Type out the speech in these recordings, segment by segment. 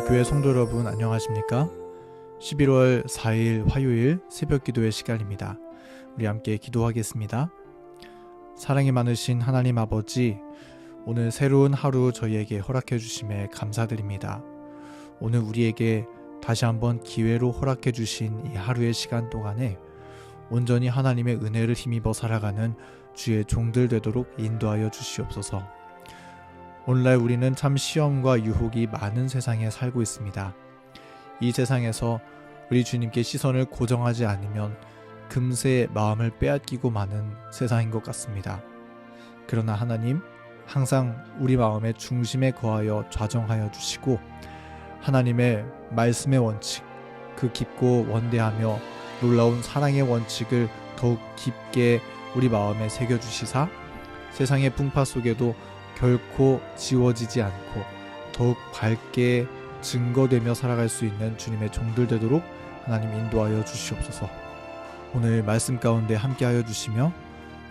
교회 성도 여러분 안녕하십니까? 11월 4일 화요일 새벽 기도의 시간입니다. 우리 함께 기도하겠습니다. 사랑이 많으신 하나님 아버지, 오늘 새로운 하루 저희에게 허락해 주심에 감사드립니다. 오늘 우리에게 다시 한번 기회로 허락해 주신 이 하루의 시간 동안에 온전히 하나님의 은혜를 힘입어 살아가는 주의 종들 되도록 인도하여 주시옵소서. 오늘날 우리는 참 시험과 유혹이 많은 세상에 살고 있습니다. 이 세상에서 우리 주님께 시선을 고정하지 않으면 금세 마음을 빼앗기고 마는 세상인 것 같습니다. 그러나 하나님, 항상 우리 마음의 중심에 거하여 좌정하여 주시고 하나님의 말씀의 원칙, 그 깊고 원대하며 놀라운 사랑의 원칙을 더욱 깊게 우리 마음에 새겨주시사 세상의 풍파 속에도 결코 지워지지 않고 더욱 밝게 증거되며 살아갈 수 있는 주님의 종들 되도록 하나님 인도하여 주시옵소서. 오늘 말씀 가운데 함께하여 주시며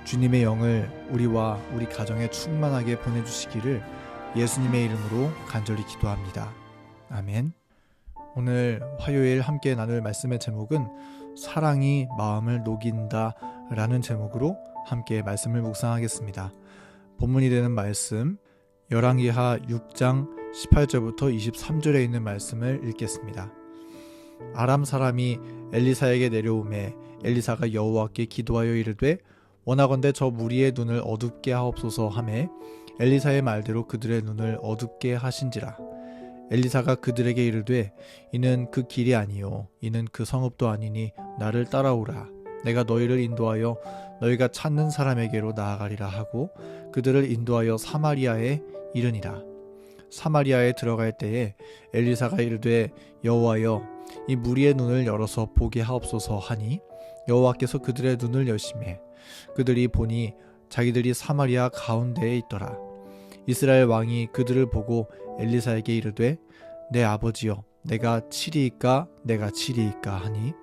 주님의 영을 우리와 우리 가정에 충만하게 보내주시기를 예수님의 이름으로 간절히 기도합니다. 아멘. 오늘 화요일 함께 나눌 말씀의 제목은 사랑이 마음을 녹인다 라는 제목으로 함께 말씀을 묵상하겠습니다. 본문이 되는 말씀 열왕기하 6장 18절부터 23절에 있는 말씀을 읽겠습니다. 아람 사람이 엘리사에게 내려오매 엘리사가 여호와께 기도하여 이르되 원하건대 저 무리의 눈을 어둡게 하옵소서 하매 엘리사의 말대로 그들의 눈을 어둡게 하신지라. 엘리사가 그들에게 이르되 이는 그 길이 아니요 이는 그 성읍도 아니니 나를 따라오라. 내가 너희를 인도하여 너희가 찾는 사람에게로 나아가리라 하고 그들을 인도하여 사마리아에 이르니라. 사마리아에 들어갈 때에 엘리사가 이르되 여호와여 이 무리의 눈을 열어서 보게 하옵소서 하니 여호와께서 그들의 눈을 여시매 그들이 보니 자기들이 사마리아 가운데에 있더라. 이스라엘 왕이 그들을 보고 엘리사에게 이르되 내 아버지여 내가 치리이까 내가 치리이까 하니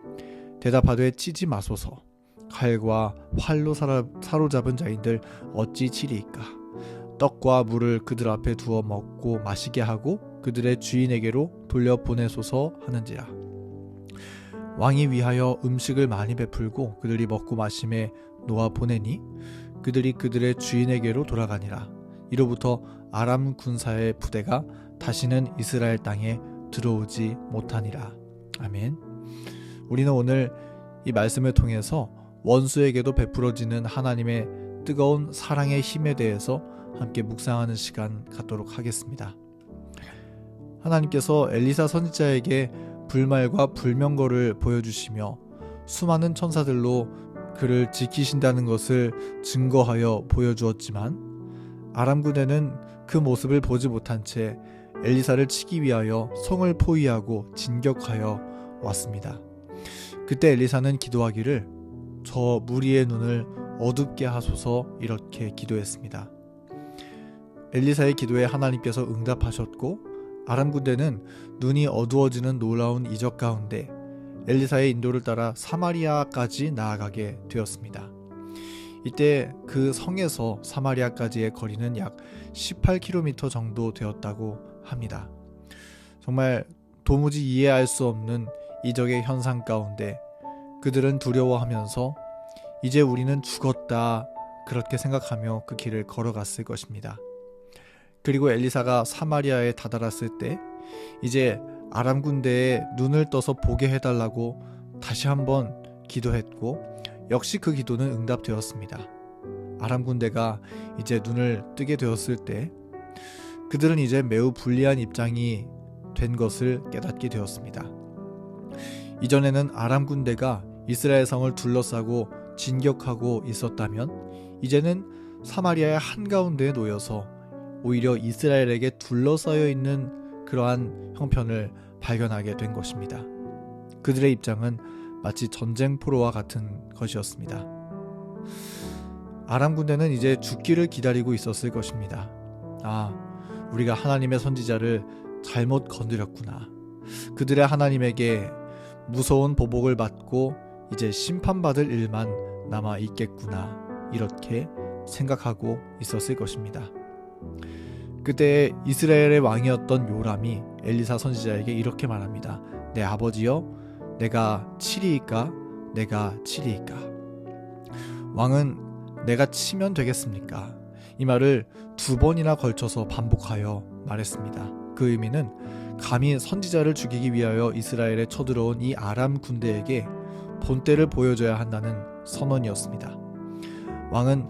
대답하되 치지 마소서. 칼과 활로 사로잡은 자인들 어찌 치리이까. 떡과 물을 그들 앞에 두어 먹고 마시게 하고 그들의 주인에게로 돌려보내소서 하는지라. 왕이 위하여 음식을 많이 베풀고 그들이 먹고 마심에 놓아 보내니 그들이 그들의 주인에게로 돌아가니라. 이로부터 아람 군사의 부대가 다시는 이스라엘 땅에 들어오지 못하니라. 아멘. 우리는 오늘 이 말씀을 통해서 원수에게도 베풀어지는 하나님의 뜨거운 사랑의 힘에 대해서 함께 묵상하는 시간 갖도록 하겠습니다. 하나님께서 엘리사 선지자에게 불말과 불명거를 보여주시며 수많은 천사들로 그를 지키신다는 것을 증거하여 보여주었지만 아람 군대는 그 모습을 보지 못한 채 엘리사를 치기 위하여 성을 포위하고 진격하여 왔습니다. 그때 엘리사는 기도하기를 저 무리의 눈을 어둡게 하소서 이렇게 기도했습니다. 엘리사의 기도에 하나님께서 응답하셨고 아람 군대는 눈이 어두워지는 놀라운 이적 가운데 엘리사의 인도를 따라 사마리아까지 나아가게 되었습니다. 이때 그 성에서 사마리아까지의 거리는 약 18km 정도 되었다고 합니다. 정말 도무지 이해할 수 없는 이적의 현상 가운데 그들은 두려워하면서 이제 우리는 죽었다 그렇게 생각하며 그 길을 걸어갔을 것입니다. 그리고 엘리사가 사마리아에 다다랐을 때 이제 아람 군대에 눈을 떠서 보게 해달라고 다시 한번 기도했고 역시 그 기도는 응답되었습니다. 아람 군대가 이제 눈을 뜨게 되었을 때 그들은 이제 매우 불리한 입장이 된 것을 깨닫게 되었습니다. 이전에는 아람 군대가 이스라엘 성을 둘러싸고 진격하고 있었다면 이제는 사마리아의 한가운데에 놓여서 오히려 이스라엘에게 둘러싸여 있는 그러한 형편을 발견하게 된 것입니다. 그들의 입장은 마치 전쟁 포로와 같은 것이었습니다. 아람 군대는 이제 죽기를 기다리고 있었을 것입니다. 우리가 하나님의 선지자를 잘못 건드렸구나. 그들의 하나님에게 무서운 보복을 받고 이제 심판받을 일만 남아 있겠구나. 이렇게 생각하고 있었을 것입니다. 그때 이스라엘의 왕이었던 요람이 엘리사 선지자에게 이렇게 말합니다. 내 아버지여, 내가 치리이까? 내가 치리이까? 왕은 내가 치면 되겠습니까? 이 말을 2번이나 걸쳐서 반복하여 말했습니다. 그 의미는 감히 선지자를 죽이기 위하여 이스라엘에 쳐들어온 이 아람 군대에게 본때를 보여줘야 한다는 선언이었습니다. 왕은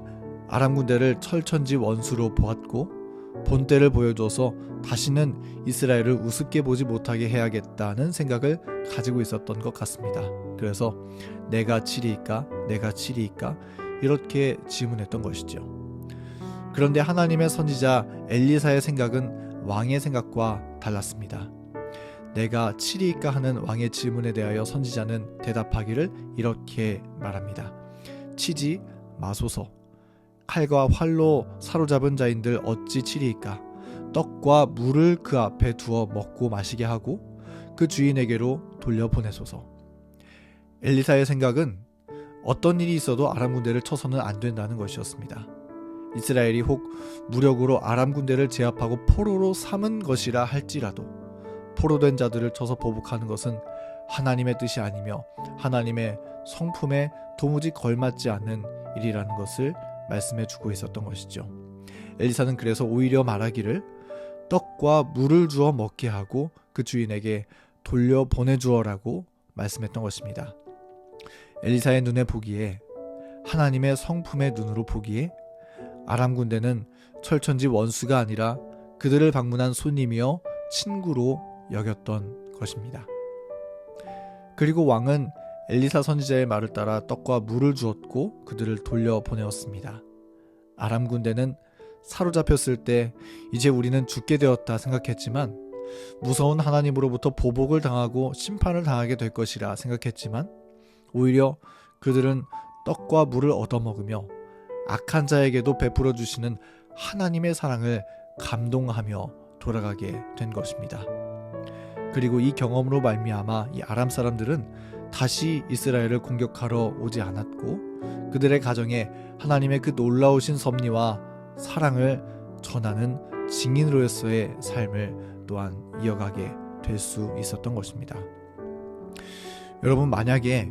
아람 군대를 철천지 원수로 보았고 본때를 보여줘서 다시는 이스라엘을 우습게 보지 못하게 해야겠다는 생각을 가지고 있었던 것 같습니다. 그래서 내가 치리이까? 내가 치리이까? 이렇게 질문했던 것이죠. 그런데 하나님의 선지자 엘리사의 생각은 왕의 생각과 달랐습니다. 내가 치리이까 하는 왕의 질문에 대하여 선지자는 대답하기를 이렇게 말합니다. 치지 마소서. 칼과 활로 사로잡은 자인들 어찌 치리이까? 떡과 물을 그 앞에 두어 먹고 마시게 하고 그 주인에게로 돌려보내소서. 엘리사의 생각은 어떤 일이 있어도 아람 군대를 쳐서는 안 된다는 것이었습니다. 이스라엘이 혹 무력으로 아람 군대를 제압하고 포로로 삼은 것이라 할지라도 포로된 자들을 쳐서 보복하는 것은 하나님의 뜻이 아니며 하나님의 성품에 도무지 걸맞지 않는 일이라는 것을 말씀해 주고 있었던 것이죠. 엘리사는 그래서 오히려 말하기를 떡과 물을 주어 먹게 하고 그 주인에게 돌려보내주어라고 말씀했던 것입니다. 엘리사의 눈에 보기에, 하나님의 성품의 눈으로 보기에 아람 군대는 철천지 원수가 아니라 그들을 방문한 손님이여 친구로 여겼던 것입니다. 그리고 왕은 엘리사 선지자의 말을 따라 떡과 물을 주었고 그들을 돌려보내었습니다. 아람 군대는 사로잡혔을 때 이제 우리는 죽게 되었다 생각했지만, 무서운 하나님으로부터 보복을 당하고 심판을 당하게 될 것이라 생각했지만, 오히려 그들은 떡과 물을 얻어먹으며 악한 자에게도 베풀어 주시는 하나님의 사랑을 감동하며 돌아가게 된 것입니다. 그리고 이 경험으로 말미암아 이 아람 사람들은 다시 이스라엘을 공격하러 오지 않았고 그들의 가정에 하나님의 그 놀라우신 섭리와 사랑을 전하는 증인으로서의 삶을 또한 이어가게 될 수 있었던 것입니다. 여러분, 만약에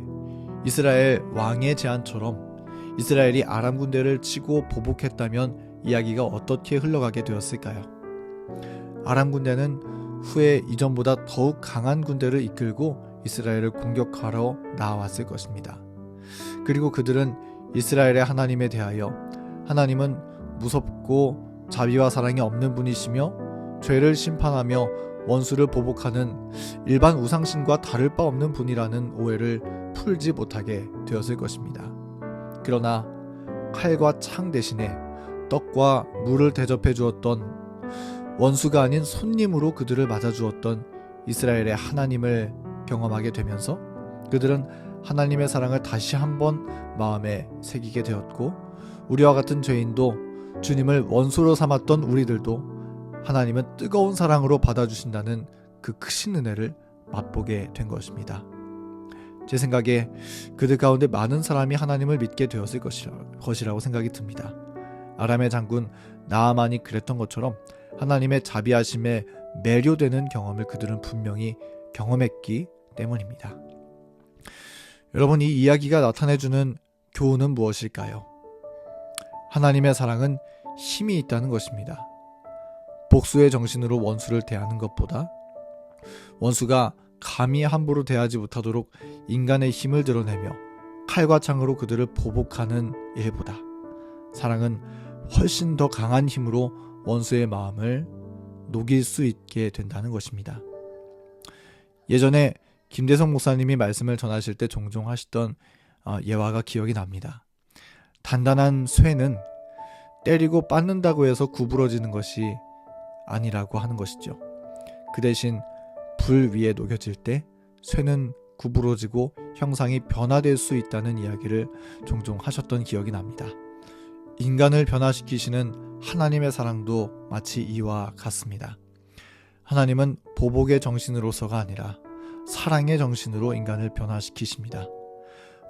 이스라엘 왕의 제안처럼 이스라엘이 아람 군대를 치고 보복했다면 이야기가 어떻게 흘러가게 되었을까요? 아람 군대는 후에 이전보다 더욱 강한 군대를 이끌고 이스라엘을 공격하러 나왔을 것입니다. 그리고 그들은 이스라엘의 하나님에 대하여 하나님은 무섭고 자비와 사랑이 없는 분이시며 죄를 심판하며 원수를 보복하는 일반 우상신과 다를 바 없는 분이라는 오해를 풀지 못하게 되었을 것입니다. 그러나 칼과 창 대신에 떡과 물을 대접해 주었던, 원수가 아닌 손님으로 그들을 맞아주었던 이스라엘의 하나님을 경험하게 되면서 그들은 하나님의 사랑을 다시 한번 마음에 새기게 되었고, 우리와 같은 죄인도 주님을 원수로 삼았던 우리들도 하나님은 뜨거운 사랑으로 받아주신다는 그 크신 은혜를 맛보게 된 것입니다. 제 생각에 그들 가운데 많은 사람이 하나님을 믿게 되었을 것이라고 생각이 듭니다. 아람의 장군 나아만이 그랬던 것처럼 하나님의 자비하심에 매료되는 경험을 그들은 분명히 경험했기 때문입니다. 여러분, 이 이야기가 나타내주는 교훈은 무엇일까요? 하나님의 사랑은 힘이 있다는 것입니다. 복수의 정신으로 원수를 대하는 것보다 원수가 감히 함부로 대하지 못하도록 인간의 힘을 드러내며 칼과 창으로 그들을 보복하는 일보다 사랑은 훨씬 더 강한 힘으로 원수의 마음을 녹일 수 있게 된다는 것입니다. 예전에 김대성 목사님이 말씀을 전하실 때 종종 하시던 예화가 기억이 납니다. 단단한 쇠는 때리고 빻는다고 해서 구부러지는 것이 아니라고 하는 것이죠. 그 대신 불 위에 녹여질 때 쇠는 구부러지고 형상이 변화될 수 있다는 이야기를 종종 하셨던 기억이 납니다. 인간을 변화시키시는 하나님의 사랑도 마치 이와 같습니다. 하나님은 보복의 정신으로서가 아니라 사랑의 정신으로 인간을 변화시키십니다.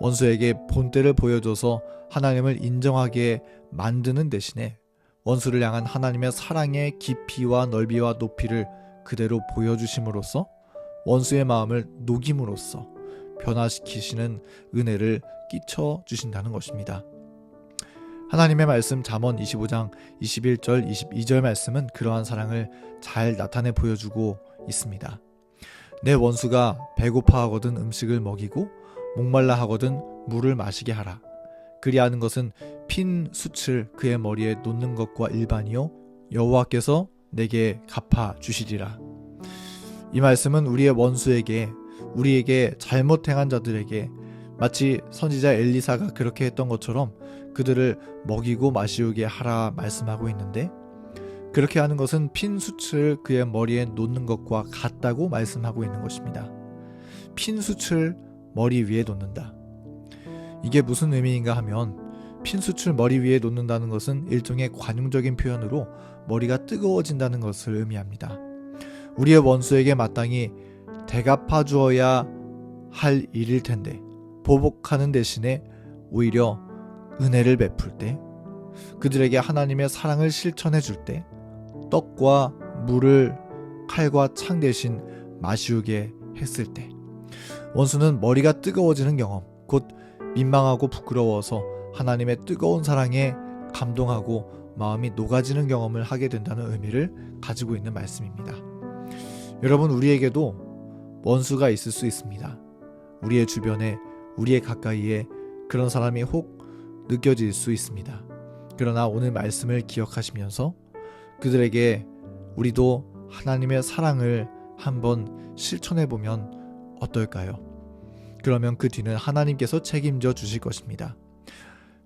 원수에게 본때를 보여줘서 하나님을 인정하게 만드는 대신에 원수를 향한 하나님의 사랑의 깊이와 넓이와 높이를 그대로 보여주심으로써 원수의 마음을 녹임으로써 변화시키시는 은혜를 끼쳐주신다는 것입니다. 하나님의 말씀 잠언 25장 21절 22절 말씀은 그러한 사랑을 잘 나타내 보여주고 있습니다. 내 원수가 배고파하거든 음식을 먹이고 목말라 하거든 물을 마시게 하라. 그리하는 것은 핀 숯을 그의 머리에 놓는 것과 일반이요 여호와께서 내게 갚아 주시리라. 이 말씀은 우리의 원수에게, 우리에게 잘못 행한 자들에게 마치 선지자 엘리사가 그렇게 했던 것처럼 그들을 먹이고 마시우게 하라 말씀하고 있는데, 그렇게 하는 것은 핀 숯을 그의 머리에 놓는 것과 같다고 말씀하고 있는 것입니다. 핀 숯을 머리 위에 놓는다. 이게 무슨 의미인가 하면, 핀 숯을 머리 위에 놓는다는 것은 일종의 관용적인 표현으로 머리가 뜨거워진다는 것을 의미합니다. 우리의 원수에게 마땅히 대갚아 주어야 할 일일 텐데 보복하는 대신에 오히려 은혜를 베풀 때, 그들에게 하나님의 사랑을 실천해 줄 때, 떡과 물을 칼과 창 대신 마시우게 했을 때, 원수는 머리가 뜨거워지는 경험, 곧 민망하고 부끄러워서 하나님의 뜨거운 사랑에 감동하고 마음이 녹아지는 경험을 하게 된다는 의미를 가지고 있는 말씀입니다. 여러분, 우리에게도 원수가 있을 수 있습니다. 우리의 주변에, 우리의 가까이에 그런 사람이 혹 느껴질 수 있습니다. 그러나 오늘 말씀을 기억하시면서 그들에게 우리도 하나님의 사랑을 한번 실천해 보면 어떨까요? 그러면 그 뒤는 하나님께서 책임져 주실 것입니다.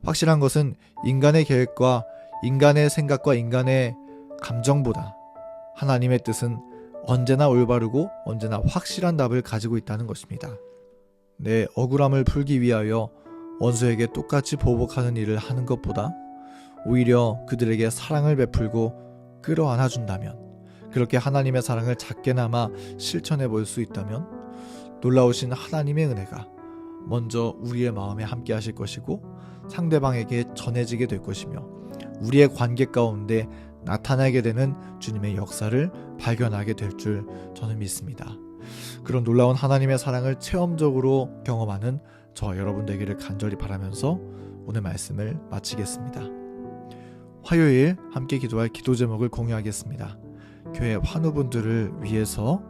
확실한 것은 인간의 계획과 인간의 생각과 인간의 감정보다 하나님의 뜻은 언제나 올바르고 언제나 확실한 답을 가지고 있다는 것입니다. 내 억울함을 풀기 위하여 원수에게 똑같이 보복하는 일을 하는 것보다 오히려 그들에게 사랑을 베풀고 끌어안아 준다면, 그렇게 하나님의 사랑을 작게나마 실천해 볼 수 있다면 놀라우신 하나님의 은혜가 먼저 우리의 마음에 함께 하실 것이고 상대방에게 전해지게 될 것이며 우리의 관계 가운데 나타나게 되는 주님의 역사를 발견하게 될 줄 저는 믿습니다. 그런 놀라운 하나님의 사랑을 체험적으로 경험하는 저 여러분 되기를 간절히 바라면서 오늘 말씀을 마치겠습니다. 화요일 함께 기도할 기도 제목을 공유하겠습니다. 교회 환우분들을 위해서,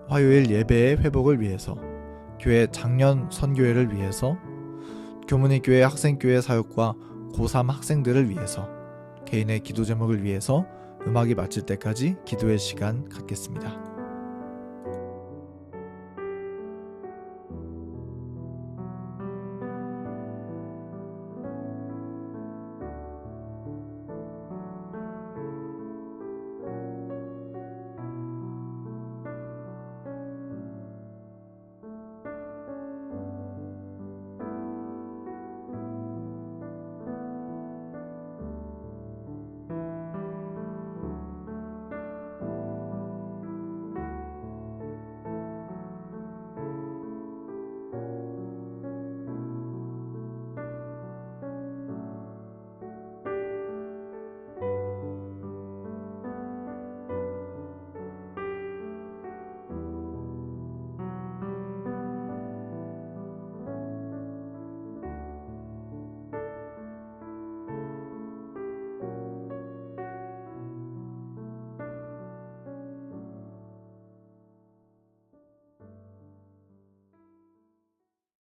화요일 예배의 회복을 위해서, 교회 작년 선교회를 위해서, 교문의 교회 학생교회 사역과 고3 학생들을 위해서, 개인의 기도 제목을 위해서 음악이 마칠 때까지 기도의 시간 갖겠습니다.